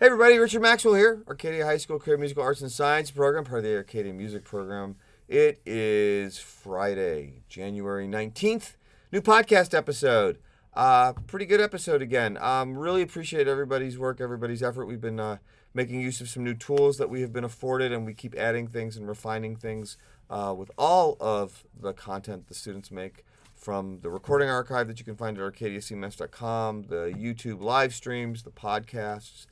Hey everybody, Richard Maxwell here, Arcadia High School Career Musical Arts and Science program, part of the Arcadia Music program. It is Friday, January 19th, new podcast episode. Pretty good episode again. Really appreciate everybody's work, everybody's effort. We've been making use of some new tools that we have been afforded, and we keep adding things and refining things with all of the content the students make, from the recording archive that you can find at arcadiacms.com, the YouTube live streams, the podcasts,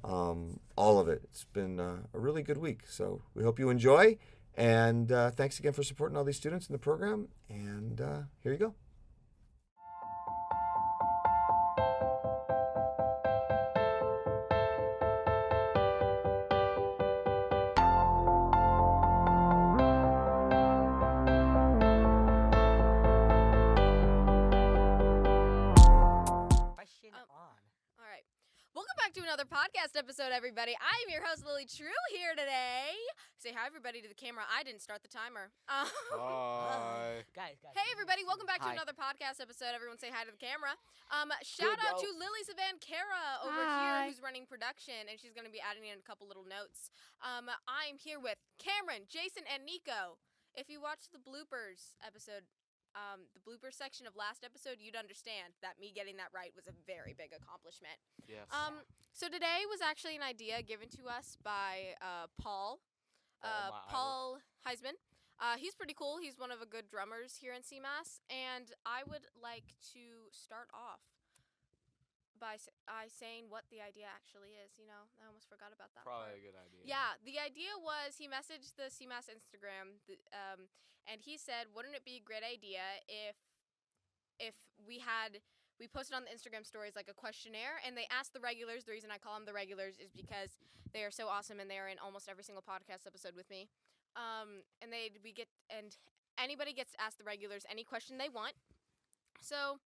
all of it. It's been a really good week, so we hope you enjoy, and thanks again for supporting all these students in the program, and here you go. Welcome back to another podcast episode, everybody. I am your host, Lily True, here today. Say hi, everybody, to the camera. I didn't start the timer. Hi. Guys. Hey, everybody. Welcome back to Hi. another podcast episode. Everyone say hi to the camera. Shout out to Lily Savan Kara over here, who's running production, and she's going to be adding in a couple little notes. I'm here with Cameron, Jason, and Nico. If you watched the bloopers episode, the blooper section of last episode, you'd understand that me getting that right was a very big accomplishment. Yes. So today was actually an idea given to us by Paul Huisman. He's pretty cool. He's one of the good drummers here in CMAS, and I would like to start off by saying what the idea actually is. You know, I almost forgot about that. Probably a good idea. Yeah, the idea was he messaged the CMAS Instagram, and he said, wouldn't it be a great idea if we posted on the Instagram stories like a questionnaire, and they asked the regulars. The reason I call them the regulars is because they are so awesome, and they are in almost every single podcast episode with me. And anybody gets to ask the regulars any question they want. So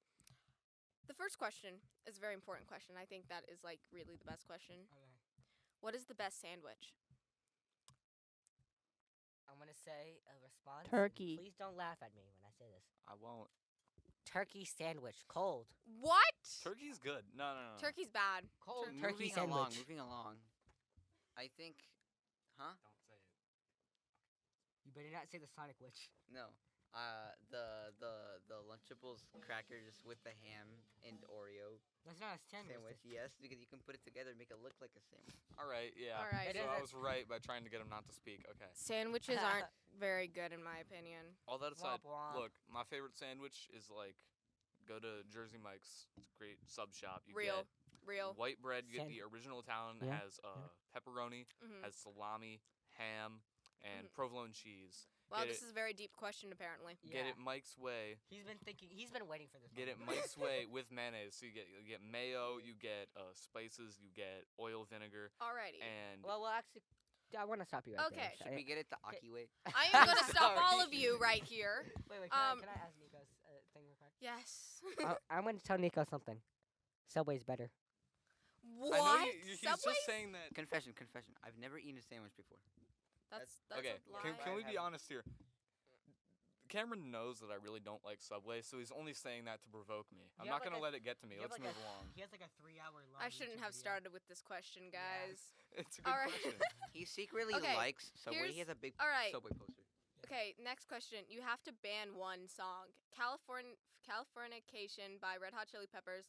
the first question is a very important question. I think that is like really the best question. Okay. What is the best sandwich? I'm gonna say a response. Turkey. Please don't laugh at me when I say this. I won't. Turkey sandwich, cold. What? Turkey's good. No. Turkey's bad. Cold Tur- turkey sandwich. Moving along. I think, Don't say it. You better not say the Sonic Witch. no. The Lunchables crackers with the ham and Oreo That's not a sandwich. sandwich. Yes, because you can put it together and make it look like a sandwich. All right. Yeah. All right. It So is I a- was right by trying to get him not to speak. Okay. Sandwiches aren't very good in my opinion. All that aside, Womp womp. look, my favorite sandwich is like, go to Jersey Mike's. It's a great sub shop. You Real. get white bread. You get the original Italian. Yeah. Has pepperoni, Mhm. has salami, ham, and provolone cheese. Wow, Get this it- is a very deep question apparently. Get it Mike's way. He's been waiting for this. Get it Mike's way with mayonnaise. So you get mayo, you get spices, you get oil, vinegar, Alrighty. and Well, actually, I want to stop you right Okay. there. Should we get it the Aki way? I am going to stop all Sorry. of you right here. Wait, Um, can I ask Nico thing real quick? Yes. I'm going to tell Nico something. Subway's better. What? I know he's Subway? just saying that. Confession. I've never eaten a sandwich before. That's Okay, a lie. can we be honest here? Cameron knows that I really don't like Subway, so he's only saying that to provoke me. I'm You not have gonna like let it get to me. you have Let's like move along. He has like a 3-hour long. I shouldn't have started with this question, guys. It's a good Alright. question. He secretly Okay, likes Subway. here's- He has a big alright. Subway poster. Okay, next question. You have to ban one song. Californication by Red Hot Chili Peppers.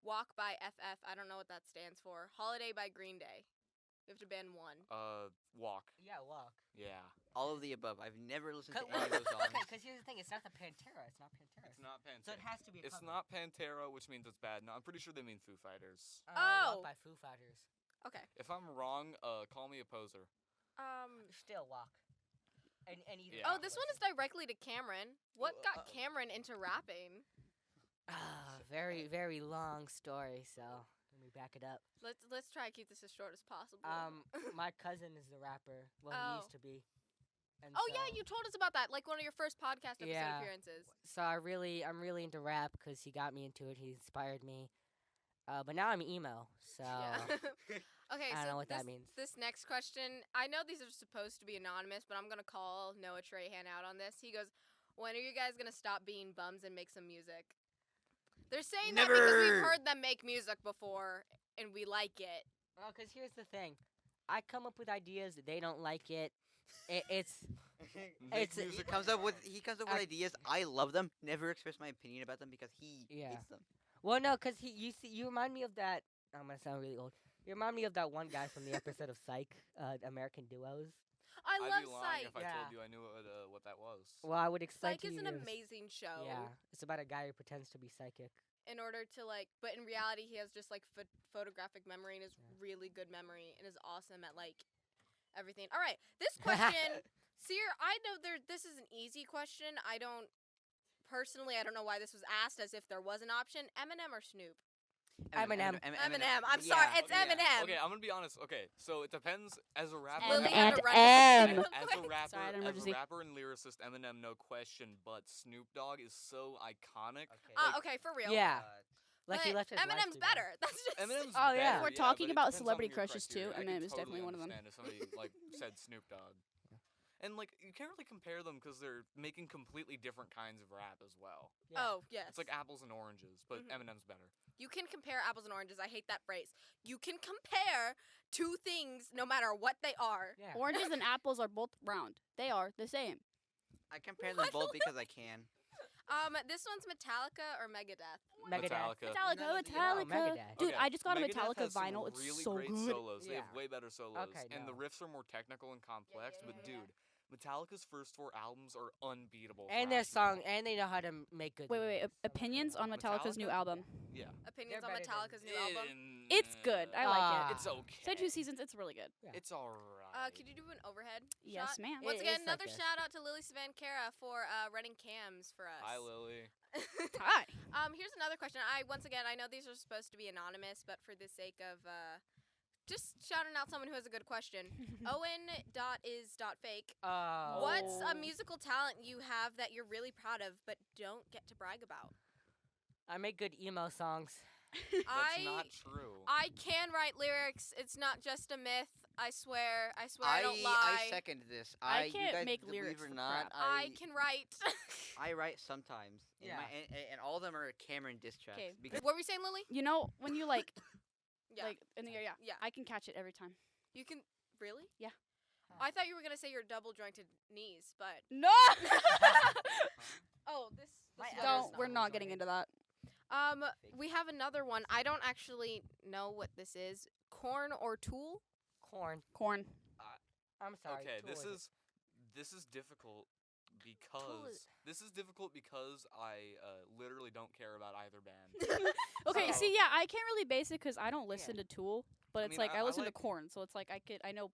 Walk by FF. I don't know what that stands for. Holiday by Green Day. You have to ban one. Walk. Yeah, walk. Yeah. All of the above. I've never listened to Okay, any of those songs. because here's the thing. It's not the Pantera. It's not Pantera. It's not Pantera. So it has to be a It's cover. not Pantera, which means it's bad. No, I'm pretty sure they mean Foo Fighters. Oh. Walk by Foo Fighters. Okay. If I'm wrong, call me a poser. Still walk. And either. Yeah. Oh, this one is directly to Cameron. What got Cameron into rapping? Very, very long story. So let me back it up. Let's try to keep this as short as possible. My cousin is the rapper. Well, Oh. he used to be. And Oh so, yeah, you told us about that, like one of your first podcast episode Yeah. appearances. So I'm really into rap because he got me into it. He inspired me. But now I'm emo. So Yeah. Okay, I don't so know what this, that means. this next question, I know these are supposed to be anonymous, but I'm gonna call Noah Trahan out on this. He goes, "When are you guys gonna stop being bums and make some music?" They're saying that because we've Never. heard them make music before and we like it. Well, because here's the thing. I come up with ideas, they don't like it. It's Make It's- He music. comes up with I- ideas. I love them. Never express my opinion about them because he Yeah. hates them. well, no, because you remind me of that. I'm gonna sound really old. You remind me of that one guy from the episode of Psych, American Duos. I I'd love be lying Psych. if I Yeah. told you I knew what that was. Well, I would explain Psych to is you. an it was- amazing show. Yeah, it's about a guy who pretends to be psychic. In order to like, but in reality, he has just like photographic memory and is Yeah. really good memory and is awesome at like everything. All right, this question, Seer, I know this is an easy question. I don't know why this was asked as if there was an option. Eminem or Snoop? Eminem. Eminem. I'm sorry, it's Okay, Eminem. Okay, I'm gonna be honest. Okay, so it depends. As a rapper, Lily and had to run M. real as quick. a rapper, Sorry, I had an as a emergency. rapper and lyricist, Eminem, no question. But Snoop Dogg is so iconic. Okay. Okay, for real. Yeah, like but he left his life Eminem's to better. That's just Eminem's Oh, yeah. better, We're but talking it about depends on celebrity your crushes, too. criteria. I Eminem could is definitely totally one of them. understand if somebody like said Snoop Dogg. And like you can't really compare them because they're making completely different kinds of rap as well. Yeah. Oh yes. It's like apples and oranges, but Mhm. Eminem's better. You can compare apples and oranges. I hate that phrase. You can compare two things no matter what they are. Yeah. Oranges and apples are both round. They are the same. I compare them both because I can. This one's Metallica or Megadeth. Megadeth. Metallica. Metallica, None of the Metallica. above. Megadeth. Dude, Okay, I just got a Megadeth Metallica has some vinyl. It's really so great good. solos. They have Yeah. way better solos, Okay, and the no. riffs are more technical and complex. yeah, but yeah. dude, Metallica's first 4 albums are unbeatable. And thrash their song, metal. and they know how to make good. Wait. music, so Opinions on Metallica's new Metallica? album. Yeah, Opinions They're on better than- Metallica's new album. It's good. I like Ah. it. It's okay. Said 2 seasons. It's really good. Yeah. It's alright. Could you do an overhead? Yes, shot? ma'am. Once It- again, it's like another this. shout out to Lily Savankara for running cams for us. Hi, Lily. Hi. Here's another question. Once again, I know these are supposed to be anonymous, but for the sake of just shouting out someone who has a good question. Owen.is.fake. Oh. What's a Oh. musical talent you have that you're really proud of but don't get to brag about? I make good emo songs. That's not true. I can write lyrics. It's not just a myth. I swear. I don't lie. I second this. I you can't guys make believe lyrics or for not, crap. I can write. I write sometimes. And Yeah. and all of them are Cameron diss tracks. 'Kay. Because What were you saying, Lily? You know when you like Yeah. like in the air, yeah. Yeah. I can catch it every time. You can really? Yeah. I thought you were gonna say your double jointed knees, but No. oh, this. My this other one- Don't. We're not getting into that. We have another one. I don't actually know what this is. Corn or Tool? Corn. Corn. I'm sorry. Okay, Tool this is difficult is- because I literally don't care about either band. Okay. So- See, yeah, I can't really base it because I don't listen to Tool, but I it's mean, like I I listen like- to Corn, so it's like I know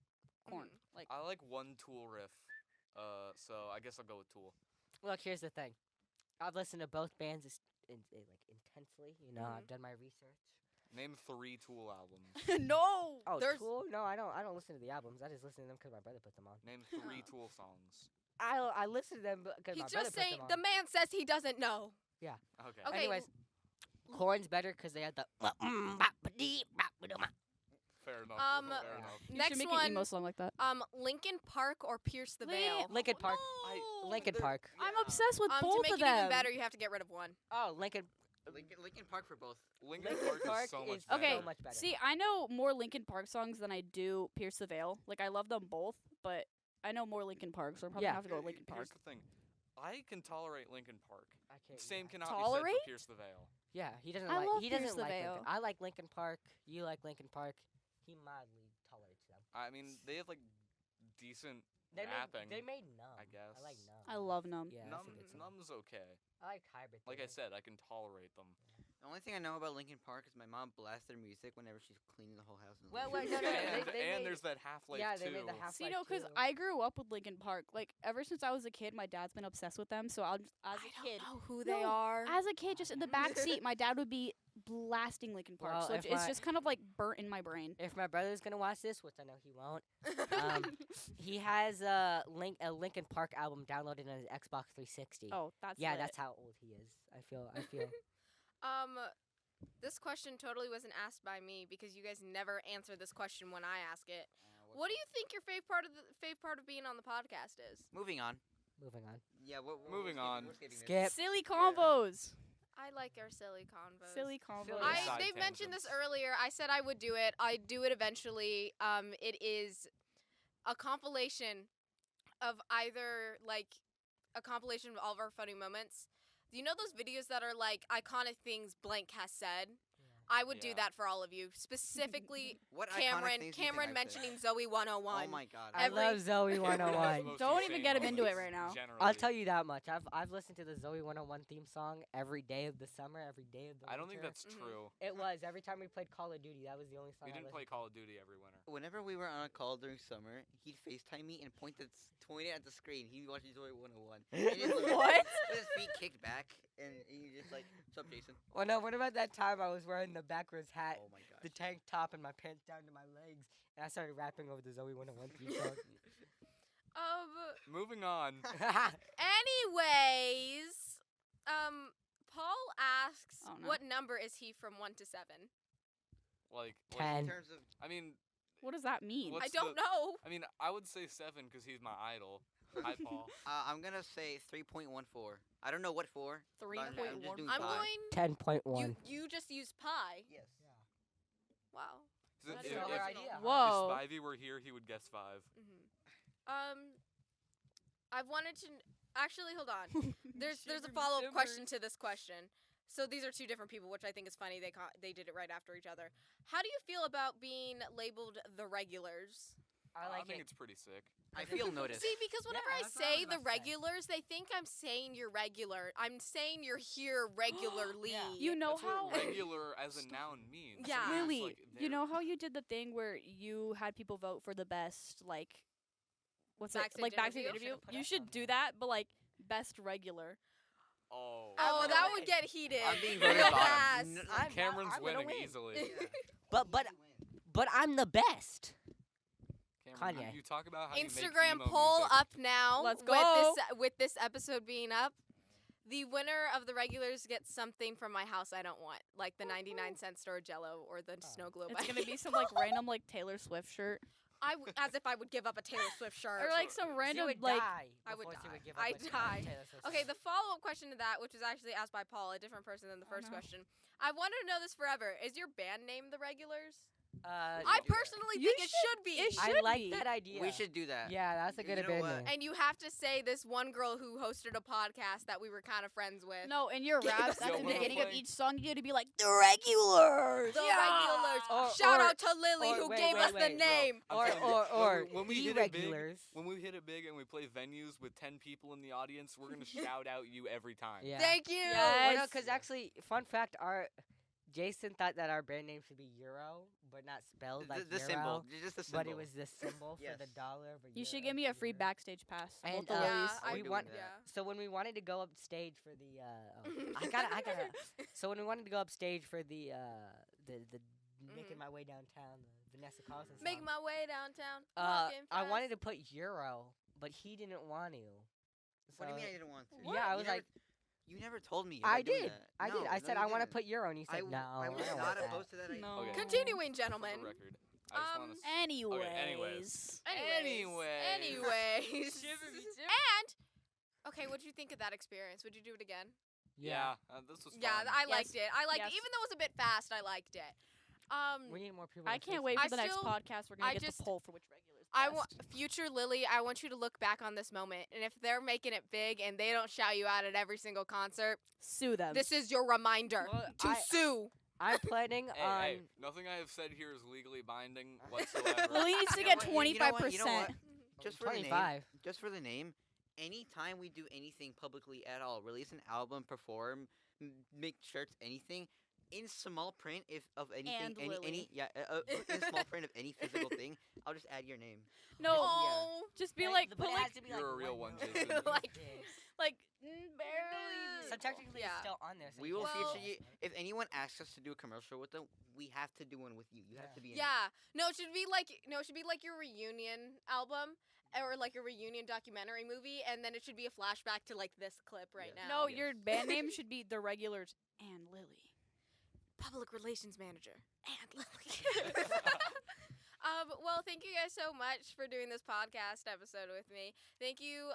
Corn. Mhm. Like I like one Tool riff, so I guess I'll go with Tool. Look, here's the thing. I've listened to both bands like intensely. You know, Mhm. I've done my research. Name 3 Tool albums. no. Oh, There's- Tool? No, I don't listen to the albums. I just listen to them because my brother put them on. Name 3 Tool songs. I listen to them because He's my brother just put saying. them on. The man says he doesn't know. Okay. Okay. Anyways, Corn's better because they had the. Fair enough. Um, Fair enough. You Next should make one. an emo song like that. Linkin Park or Pierce the Wait, Veil? Linkin Park. I- Linkin they're- Park. I'm yeah. obsessed with To both make of it them. even better, you have to get rid of one. Oh, Linkin Linkin Park for both. Linkin Linkin Park Park is so much is better. Okay, so much better. See, I know more Linkin Park songs than I do Pierce the Veil. Like I love them both, but I know more Linkin Park, so I'm probably Yeah. gonna have to go with Linkin Park. Here's the thing. I can tolerate Linkin Park. I can't. Same yeah. cannot Tolerate? be said for Pierce the Veil. Yeah, he doesn't I like. love He Pierce doesn't the like. Veil. Linkin. I like Linkin Park. You like Linkin Park. He mildly tolerates them. I mean, they have like decent They rapping. made Numb. I guess. I like Numb. I love Numb. Yeah, that's a good song. Numb's okay. I like Hybrid. Like I Theory. said, I can tolerate them. The only thing I know about Linkin Park is my mom blasts their music whenever she's cleaning the whole house. in the Well, living wait, no, room. no, and they made- there's that Half-Life Yeah, 2. they made the Half-Life. See, no, because 2. I grew up with Linkin Park. Like ever since I was a kid, my dad's been obsessed with them. So as a kid, know who they No, are. as a kid, just in the back seat, my dad would be blasting Linkin Park. Well, so if it's my- just kind of like burnt in my brain. If my brother's gonna watch this, which I know he won't, he has a Linkin Park album downloaded on his Xbox 360. Oh, that's yeah, lit. that's how old he is. I feel. This question totally wasn't asked by me because you guys never answer this question when I ask it. What do you think your fave part of being on the podcast is? Moving on. Moving on. Yeah. Moving on. We're skipping this. Skip. Silly combos. I like our silly convos. Silly convo. Silly Side They've mentioned this tangents. earlier. I said I would do it. I do it eventually. It is a compilation of either like a compilation of all of our funny moments. Do you know those videos that are like iconic things blank has said? I would do Yeah. that for all of you. Specifically, What iconic things do you think Cameron I've said? mentioning Zoe 101. Oh my god. I love Zoe Those 101. most Don't insane even get him into it moments, right now. generally. I'll tell you that much. I've listened to the Zoe 101 theme song every day of the summer, every day of the I don't think winter. that's Mhm. true. It was every time we played Call of Duty. That was the only song We I didn't play listened Call of Duty every winter. Whenever we were on a call during summer, he'd FaceTime me and point at the screen. He'd watch Zoe 101. And just look at What? me With his feet kicked back, and he just like, "What's up, Jason?" to. Well, no. What about that time I was wearing the backwards hat, Oh my god. the tank top, and my pants down to my legs, and I started rapping over the Zoe 101 theme song. Moving on. Anyways, Paul asks, Oh, no. what number is he from 1 to 7? Like, In 10. terms of I mean, What does that mean? What's I don't the- know. I mean, I would say 7 because he's my idol. Hi, Paul. I'm gonna say 3.14. I don't know what for. but I'm just doing I'm pi. going. 10.1. You just use pi. Yes. Wow. So That's if, an our if, idea. if Whoa. Spivey were here, he would guess 5. I've wanted to. Actually, hold on. There's a Shivers, follow-up shivers. question to this question. So these are two different people, which I think is funny. They did it right after each other. How do you feel about being labeled the regulars? I like think it. it's pretty sick. I feel noticed. See, because whenever Yeah, I that's what I say was the about to say. regulars, they think I'm saying you're regular. I'm saying you're here regularly. Yeah. You know That's how what regular as a noun means. Yeah. It means, Lily, like, you they're- know how you did the thing where you had people vote for the best, like, what's Backstage it, like backstage interview? interview? Should've put You us should on do there. that, but like best regular. Oh. Oh, I'm that gonna would win. get heated. I'm being Real voted fast. bottom. Cameron's I'm gonna winning win. easily. But I'm the best. Cameron, Kanye. you talk about how you Instagram make emo poll music. up now. Let's With this episode being up, the winner of the regulars gets something from my house I don't want, like the 99-cent store Jello or the snow globe. It's I gonna be some like random like Taylor Swift shirt as if I would give up a Taylor Swift shirt. or like some You random would like. die I would before she die. would give up I'd a die. Taylor Swift Okay, song. the follow-up question to that, which was actually asked by Paul, a different person than the Oh, first no. question. I've wanted to know this forever. Is your band name The Regulars? Uh, I do that. personally You think it should be. it I should like be. that idea. We should do that. Yeah, that's a You good know band what? name. And you have to say this one girl who hosted a podcast that we were kind of friends with. No, in your raps Yo, at the when we're beginning of playing- each song, you got to be like the regulars. The Yeah! Regulars. Or- Shout or- out to Lily or who wait, gave wait, us the wait, bro. name. I'm Or telling you, or when we hit it big, irregulars. when we hit it big and we play venues with 10 people in the audience, we're gonna shout out you every time. Yeah. Thank you. Yes. Well, no, because actually, fun fact, Jason thought that our band name should be Euro, but not spelled like The Euro. symbol, just the symbol. But it was the symbol for the Yes. dollar. Of a You should euro, give me a free euro. backstage pass. And, Both the uh, Lilies. I we would want. do that. Yeah. So when we wanted to go up stage for the, I gotta. So when we wanted to go up stage for the making my way downtown, the Vanessa Carlson song. Make my way downtown. I wanted to put Euro, but he didn't want to. What do you mean I So- didn't want to? Yeah, I You was never- like, You never told me. I about doing did. that. I No, did. I no, said you I want to didn't. put Euro, and you said no. I was don't not want that." opposed to that idea. No. Okay. Continuing, For gentlemen. the record. I just want to. Anyways. Anyways. And okay, what did you think of that experience? Would you do it again? Yeah, this was fun. Yeah, I Yes. liked it. I liked Yes. even though it was a bit fast, I liked it. We need more people. I on can't Facebook. wait I for the next still- podcast. We're gonna I get just- the poll for which regulars. I want future Lily. I want you to look back on this moment, and if they're making it big and they don't shout you out at every single concert, sue them. this is your reminder Well, to sue. I'm planning Hey, on. hey, nothing I have said here is legally binding whatsoever. Lily needs to You know get what? You know what? 25%. Just for the name. 25. Just for the name. Anytime we do anything publicly at all, release an album, perform, make shirts, anything, in small print of anything, And Lily. in small print of any physical thing, I'll just add your name. No, Oh, just be Hey, like, but put it like, has to be You're like a real one one, row. Jason. Like- Big. like barely. So technically, yeah. it's still on there. So We you will can't Well- feature say you. that, right? If anyone asks us to do a commercial with them, we have to do one with you. You have Yeah. to be in it. yeah. No, it should be like your reunion album or like a reunion documentary movie, and then it should be a flashback to like this clip right Yes. now. No, Yes. your band name should be the regulars and Lily. Public relations manager and Lily. Well, thank you guys so much for doing this podcast episode with me. Thank you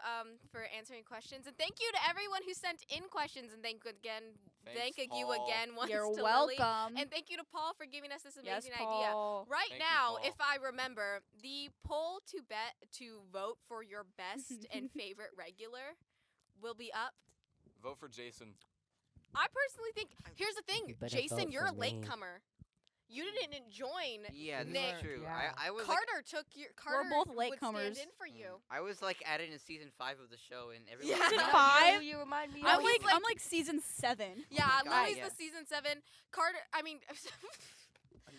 for answering questions, and thank you to everyone who sent in questions, and thank you again Thanks, you Paul. again once You're to Lily. welcome. And thank you to Paul for giving us this Yes, amazing idea. Paul. Right Thank you, now, Paul. if I remember, the poll to vote for your best and favorite regular will be up. Vote for Jason. I personally think, here's the You thing, better Jason, vote you're for a me. latecomer. You didn't join. Yeah, You that's Nick. true. Yeah. I was Carter took your Carter both would stand latecomers. in for you. I was like added in season 5 of the show, and everyone. Yeah. Season You know 5? who you remind me I'm of? he's like, I'm like season 7. Yeah, my God, Lily's yeah. the season 7. Carter, I mean,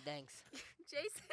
Thanks. Jason.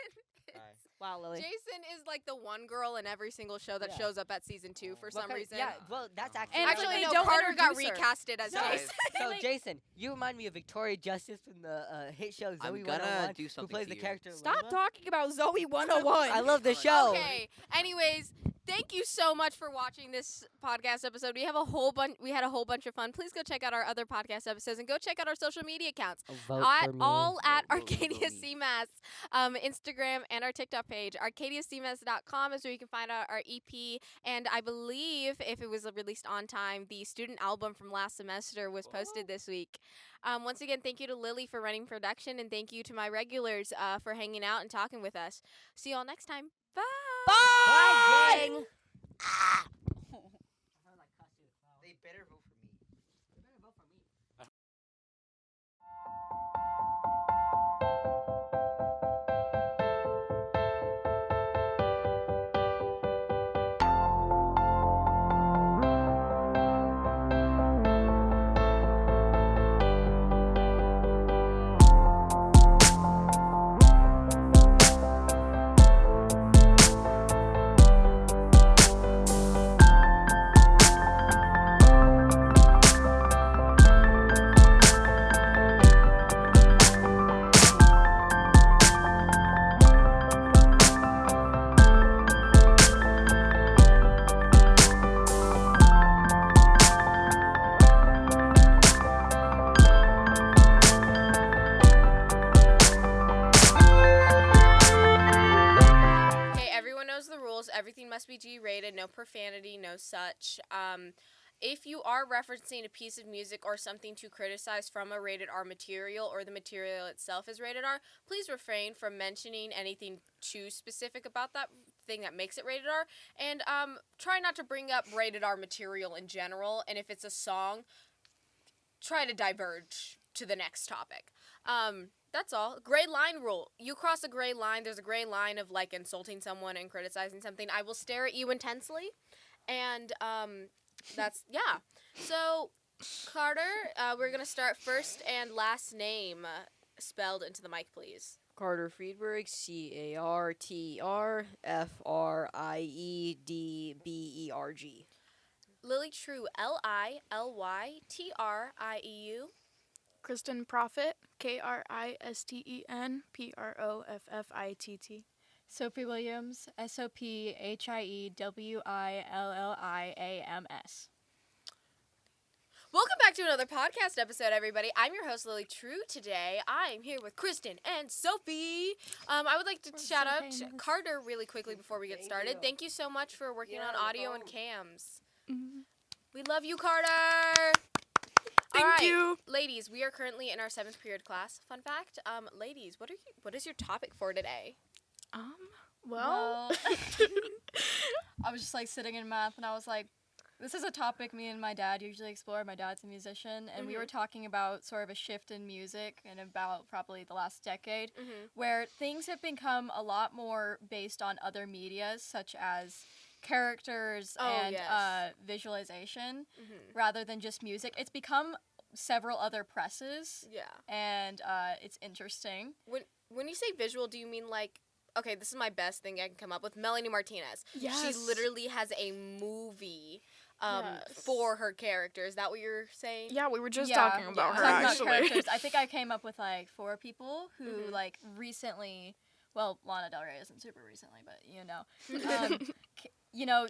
Wow, Lily. Jason is like the one girl in every single show that Yeah. shows up at season 2 for some reason. Yeah, well, that's actually. And Actually, they no, don't Carter got introduce her. recasted as So, Jason. so Like- Jason, you remind me of Victoria Justice from the hit show I'm Zoe gonna 101, do who something plays to the you. character. Stop Luna. talking about Zoe 101. I love the show. Okay. Anyways, thank you so much for watching this podcast episode. We had a whole bunch of fun. Please go check out our other podcast episodes and go check out our social media accounts. Vote At for me. all at Vote, vote, vote Arcadia me. CMAS, Instagram and our TikTok page. ArcadiaCMAS.com is where you can find out our EP. And I believe, if it was released on time, the student album from last semester was posted this week. Once again, thank you to Lily for running production, and thank you to my regulars for hanging out and talking with us. See you all next time. Bye. Bye, gang. They better vote for me. Okay, everyone knows the rules. Everything must be G-rated. No profanity, no such. If you are referencing a piece of music or something to criticize from a rated R material, or the material itself is rated R, please refrain from mentioning anything too specific about that thing that makes it rated R. And try not to bring up rated R material in general. And if it's a song, try to diverge to the next topic. That's all. Gray line rule. You cross a gray line, there's a gray line of like insulting someone and criticizing something. I will stare at you intensely. And that's, yeah. So, Carter, we're going to start first and last name spelled into the mic, please. Carter Friedberg, CarterFriedberg. Lily True, LILYTRIEU. Kristen Proffitt, KRISTEN PROFFITT. Sophie Williams, SOPHIEWILLIAMS. Welcome back to another podcast episode, everybody. I'm your host, Lily True. Today, I'm here with Kristen and Sophie. I would like to shout out to Carter really quickly before we get started. Thank you so much for working on audio and cams. We love you, Carter. Thank you. Ladies, we are currently in our 7th period class. Fun fact, ladies, what is your topic for today? Well, I was just like sitting in math and I was like, this is a topic me and my dad usually explore. My dad's a musician, and we were talking about sort of a shift in music in about probably the last decade, where things have become a lot more based on other medias, such as characters and visualization, rather than just music. It's become several other presses, Yeah. and it's interesting. When you say visual, do you mean like, okay, this is my best thing I can come up with, Melanie Martinez. Yes. She literally has a movie Yes. for her character. Is that what you're saying? yeah, we were just Yeah, talking about her talking about actually. characters. I think I came up with like 4 people who like recently, well, Lana Del Rey isn't super recently, but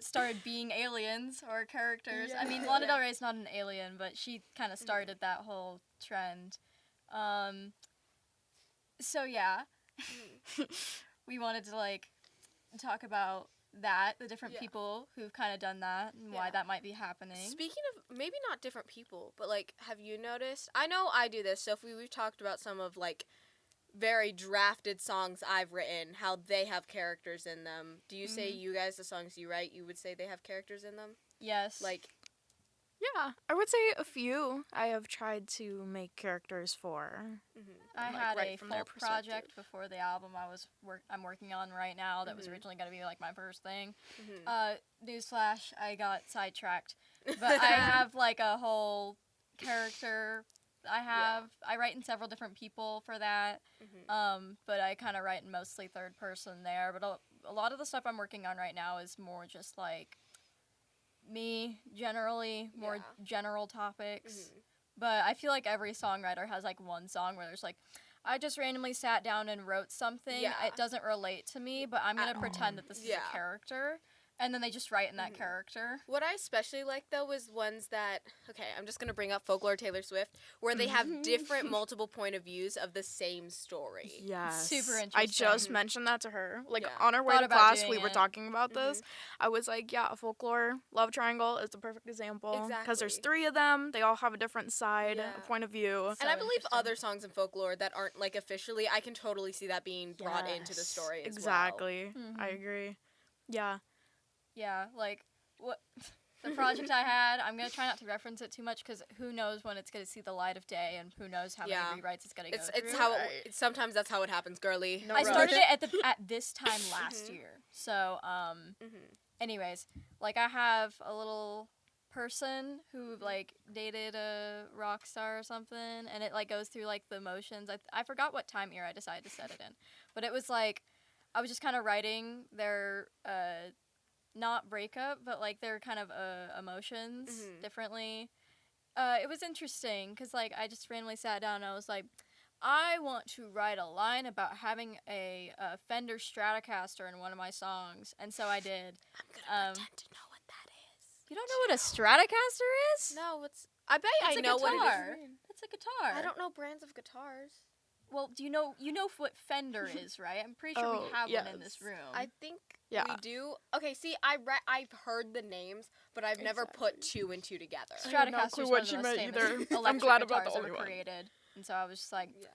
started being aliens or characters. I mean, Lana Del Rey's not an alien, but she kind of started that whole trend. So yeah, we wanted to like talk about the different Yeah. people who've kind of done that and why Yeah. that might be happening. Speaking of maybe not different people, but like, have you noticed? I know I do this. So if we've talked about some of like very drafted songs I've written, how they have characters in them. Do you say you guys, the songs you write, you would say they have characters in them? Yes. Like, Yeah, I would say a few I have tried to make characters for. I like, had right a from their folk project perspective. before the album I'm working on right now that was originally going to be like my first thing. mhm. Newsflash, I got sidetracked. But I have like a whole character. I write in several different people for that. But I kind of write in mostly third person there. But a lot of the stuff I'm working on right now is more just like me, generally, more Yeah. general topics. But I feel like every songwriter has like one song where there's like, I just randomly sat down and wrote something. Yeah. It doesn't relate to me, but I'm gonna pretend that this is Yeah. a character, and then they just write in that character. What I especially like though is ones that, okay, I'm just gonna bring up Folklore Taylor Swift, where they have different multiple point of views of the same story. Yes. Super I interesting. just mentioned that to her. Like, Yeah. on our way Thought to about class, doing we were it. talking about this. I was like, yeah, a folklore love triangle is the perfect example. Because there's Exactly. 3 of them. They all have a different side, Yeah. a point of view. And I So believe interesting. other songs in folklore that aren't like officially, I can totally see that being brought into the Yes, story as exactly. Mhm. I agree. Yeah. Yeah, like what the project I had. I'm gonna try not to reference it too much because who knows when it's gonna see the light of day, and who knows how Yeah. many rewrites it's gonna well. go It's through. how Right. sometimes that's how it happens, girly. No I started rush. it at this time last year. So anyways, like I have a little person who like dated a rock star or something, and it like goes through like the emotions. I forgot what time era I decided to set it in, but it was like I was just kind of writing their not breakup, but like their kind of emotions differently. It was interesting because like I just randomly sat down and I was like, I want to write a line about having a Fender Stratocaster in one of my songs, and so I did. I'm gonna pretend to know what that is. You don't know what a Stratocaster is? No, I bet It's I a know what it guitar. is. It's a guitar. I don't know brands of guitars. Well, do you know what Fender is, right? I'm pretty sure Oh, we have one in this yes. room. I think Yeah. we do. Okay, see, I've heard the names, but I've never put two and two together. I had no Stratocaster clue is what one of you the most meant famous either. I'm electric glad about the guitars only ever one. created, and so I was just like, Yeah.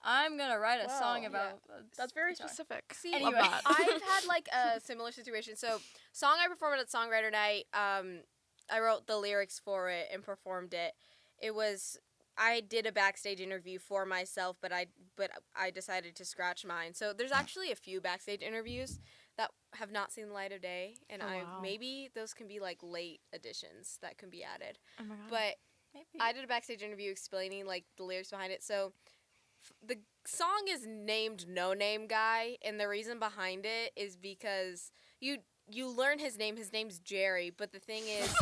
I'm gonna write a song Wow. about. That's very guitar. specific. See, Love Anyway. that. I've had like a similar situation. So, song I performed at Songwriter Night. I wrote the lyrics for it and performed it. I did a backstage interview for myself, but I decided to scratch mine. So there's actually a few backstage interviews that have not seen the light of day, and Oh, wow. maybe those can be like late additions that can be added. Oh my god. But Maybe. I did a backstage interview explaining like the lyrics behind it. So the song is named No Name Guy, and the reason behind it is because you learn his name. His name's Jerry, but the thing is,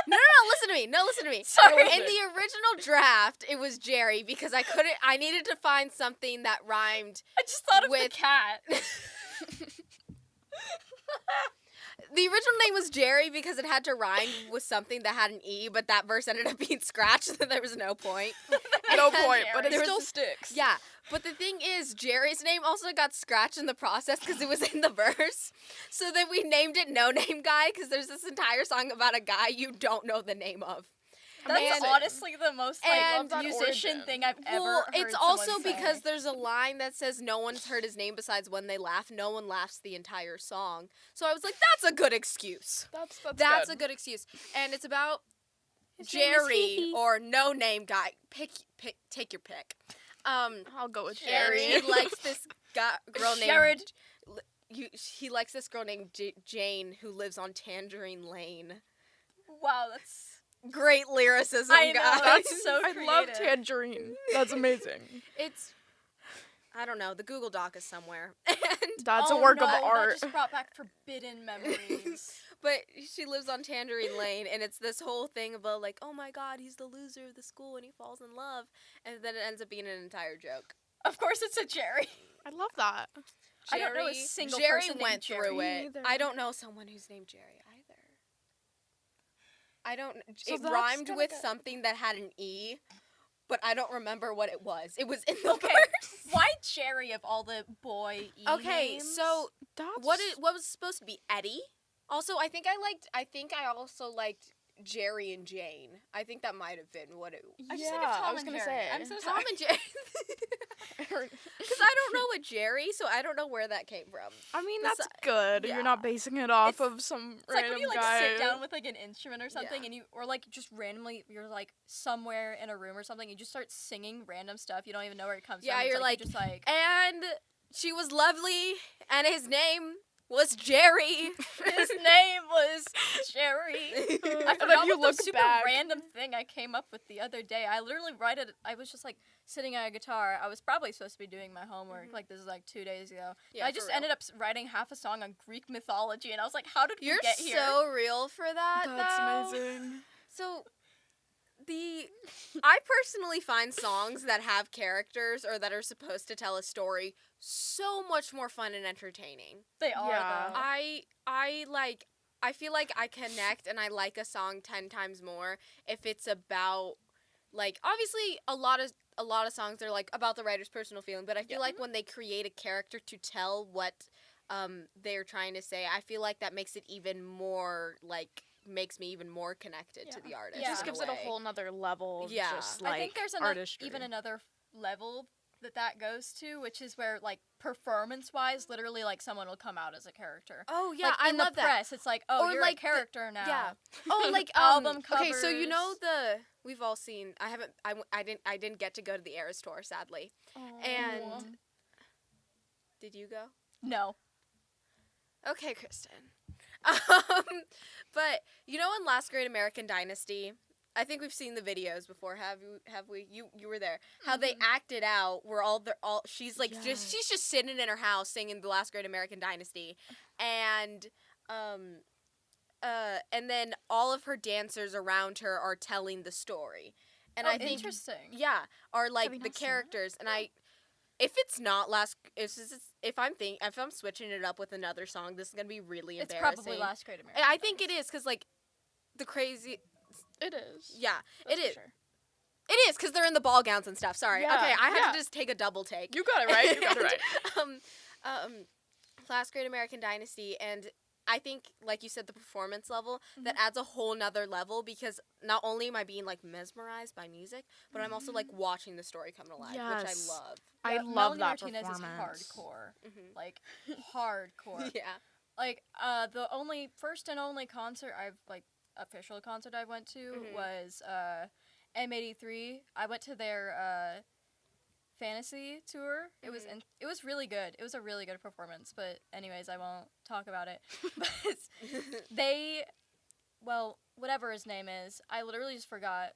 no, listen to me. Sorry. In the original draft, it was Jerry because I needed to find something that rhymed. I just thought of the with- cat. The original name was Jerry because it had to rhyme with something that had an E, but that verse ended up being scratched, so there was no point. No And point, but it there was still this- sticks. Yeah, but the thing is, Jerry's name also got scratched in the process because it was in the verse. So then we named it No Name Guy because there's this entire song about a guy you don't know the name of. That's And- honestly the most and like musician origin. thing I've ever Well, heard. it's also someone say. because there's a line that says no one's heard his name besides when they laugh. No one laughs the entire song. So I was like, that's a good excuse. That's a good excuse. And it's about His name is Jerry Hee-Hee. or No Name Guy. Take your pick. I'll go with And Jerry. he likes this girl named Jared. he likes this girl named Jane who lives on Tangerine Lane. Wow, that's Great lyricism, I know, guys. that's so I love creative. Tangerine. That's amazing. It's I don't know. The Google Doc is somewhere, and That's Oh a work no, of art. That just brought back forbidden memories. but she lives on Tangerine Lane, and it's this whole thing about like, oh my God, he's the loser of the school, and he falls in love, and then it ends up being an entire joke. Of course, it's a Jerry. I love that. I don't know a Jerry- single Jerry person named went Jerry. through Me it. neither. I don't know someone who's named Jerry either. I don't. So It that's rhymed kinda with good. something that had an E, but I don't remember what it was. It was in the Okay, verse. why Jerry of all the boy Okay, names? so That's what was supposed to be Eddie? Also, I think I also liked Jerry and Jane. I think that might have been what it. I just think of Tom I was and gonna Jerry. say. I'm so Tom sorry. and Jerry. Because I don't know a Jerry, so I don't know where that came from. I mean, This- that's good. yeah. You're not basing it off It's- of some It's like random when you like guy. sit down with like an instrument or something, Yeah. and or like just randomly you're like somewhere in a room or something, you just start singing random stuff. You don't even know where it comes Yeah, from. It's you're like, just like And she was lovely, and his name was Jerry. his name was Jerry. I And forgot then you what the look super back. random thing I came up with the other day. I literally I was just like sitting at a guitar. I was probably supposed to be doing my homework. Like this is like 2 days ago. Yeah, I for just real. ended up writing half a song on Greek mythology, and I was like, how did we You're get here? so real for that. That's though. amazing. So, I personally find songs that have characters or that are supposed to tell a story so much more fun and entertaining. They are Yeah. though. I feel like I connect and I like a song 10 times more if it's about, like, obviously a lot of songs are like about the writer's personal feeling, but I feel like when they create a character to tell what they're trying to say, I feel like that makes it even more makes me even more connected to the artist. It just in gives it a way. whole nother level of Yeah. just like I think there's artistry. even another level that goes to, which is where like performance-wise, literally like someone will come out as a character. Oh yeah, Like, I in love the that. press, it's like, oh, Or, you're like, a character now. Yeah. Oh, like Album Okay, so you know covers. we've all seen. I didn't get to go to the Eras tour, sadly. And did you go? No. Okay, Kristen. But you know in Last Great American Dynasty, I think we've seen the videos before. Have we? You were there. How they acted out where all she's like she's just sitting in her house singing the Last Great American Dynasty, and then all of her dancers around her are telling the story. And I think interesting. yeah, are like we the not seen that? characters, and if it's not if I'm switching it up with another song, this is gonna be really It's embarrassing. probably Last Great American. I think it is because like the crazy, It is. yeah, That's it for is. sure. It is because they're in the ball gowns and stuff. Sorry, Yeah, okay, I had yeah. to just take a double take. You got it right. You got it right. Last Great American Dynasty, and I think, like you said, the performance level, that adds a whole nother level because not only am I being, like, mesmerized by music, but I'm also, like, watching the story come to life, which Yes. I love. I Yeah, love Melanie that Martinez performance. is hardcore. Mhm. Like hardcore. Yeah. Like the first and only concert official concert I went to Mhm. was M83. I went to their fantasy tour. It was it was really good. It was a really good performance, but anyways, I won't talk about it. But whatever his name is, I literally just forgot.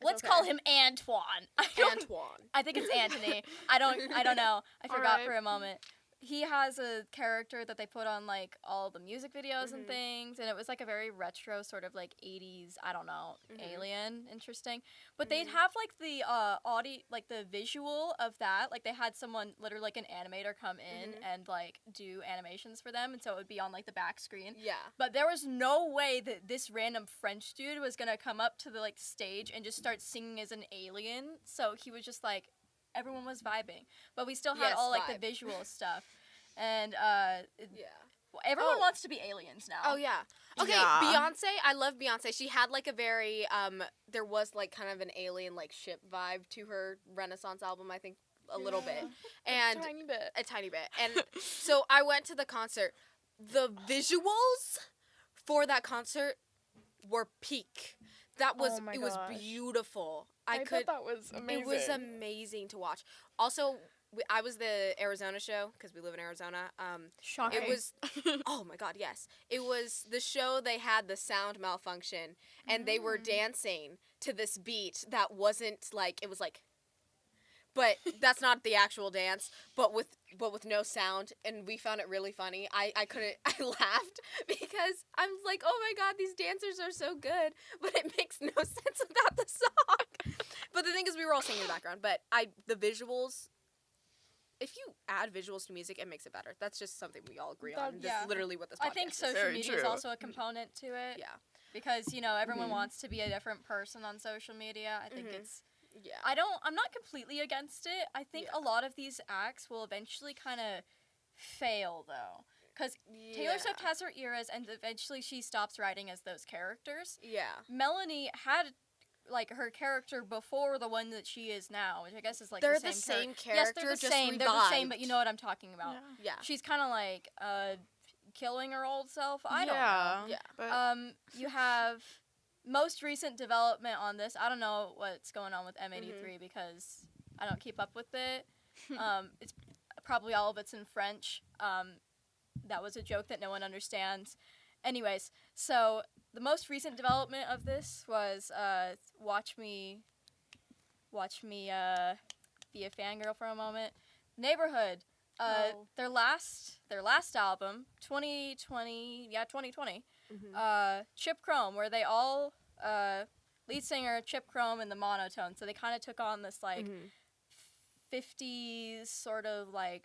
Let's call him Antoine. Antoine. I think it's Anthony. I don't know. I forgot Alright. for a moment. He has a character that they put on like all the music videos and things, and it was like a very retro sort of like 80s, I don't know, alien, interesting. But they'd have like the audio, like the visual of that, like they had someone literally like an animator come in and like do animations for them, and so it would be on like the back screen. Yeah. But there was no way that this random French dude was gonna come up to the like stage and just start singing as an alien. So he was just like, everyone was vibing, but we still had Yes, all like vibe. the visual stuff, and Yeah. everyone Oh. wants to be aliens now. Oh yeah. Okay, Yeah. Beyonce. I love Beyonce. She had like a very there was like kind of an alien like ship vibe to her Renaissance album. I think a little bit, and Tiny bit. a tiny bit. And so I went to the concert. The visuals for that concert were peak. That was Oh my it was gosh. beautiful. I thought could. that was amazing. It was amazing to watch. Also, I was the Arizona show because we live in Arizona. Shocking. It was, oh my god, yes. It was the show they had the sound malfunction and they were dancing to this beat that wasn't like, it was like, but that's not the actual dance, but with no sound, and we found it really funny. I laughed because I'm like, oh my god, these dancers are so good, but it makes no sense without the song. But the thing is, we were all singing in the background, but the visuals, if you add visuals to music, it makes it better. That's just something we all agree on. That's yeah. literally what this podcast I think is. social Very media is true. also a component to it. Yeah. because everyone wants to be a different person on social media. I think it's. Yeah. I'm not completely against it. I think a lot of these acts will eventually kind of fail though, because Taylor Swift has her eras, and eventually she stops writing as those characters. Yeah. Melanie had like her character before the one that she is now, which I guess is like They're the same character. Yes, they're the just same. They're the same, but revived. you know what I'm talking about. Yeah. She's kind of like killing her old self. I don't know. Yeah. But You have most recent development on this. I don't know what's going on with M83 because I don't keep up with it. It's probably all of it's in French. That was a joke that no one understands. Anyways, so the most recent development of this was watch me be a fangirl for a moment. Neighborhood. Their last album, 2020. Chip Chrome, where they all lead singer Chip Chrome in the monotone. So they kind of took on this like 50s sort of like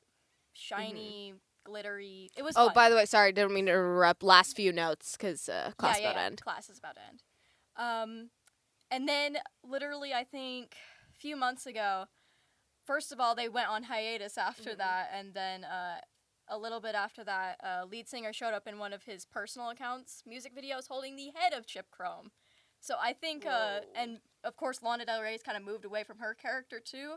shiny, glittery. It was. Oh, fun. by the way, sorry, didn't mean to interrupt. Last few notes because class about to end. Class is about to end. And then literally, I think a few months ago, first of all, they went on hiatus after that, and then a little bit after that, lead singer showed up in one of his personal accounts, music videos, holding the head of Chip Chrome. So I think, and of course, Lana Del Rey's kind of moved away from her character too.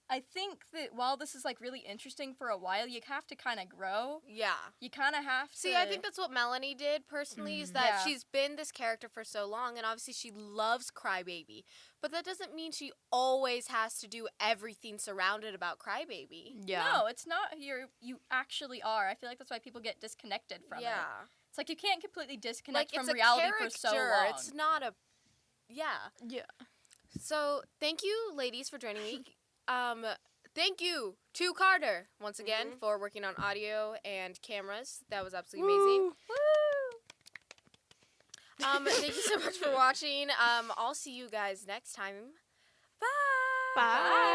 I think that while this is like really interesting for a while, you have to kind of grow. Yeah. You kind of have to. See, I think that's what Melanie did personally, is that she's been this character for so long, and obviously she loves Crybaby. But that doesn't mean she always has to do everything surrounded about Crybaby. yeah. No, it's not. You actually are. I feel like that's why people get disconnected from it. Yeah. It's like you can't completely disconnect Like, from it's a reality character. for so long. It's not a... Yeah. Yeah. So, thank you, ladies, for joining me. Thank you to Carter, once again, for working on audio and cameras. That was absolutely amazing. Thank you so much for watching. I'll see you guys next time. Bye! Bye.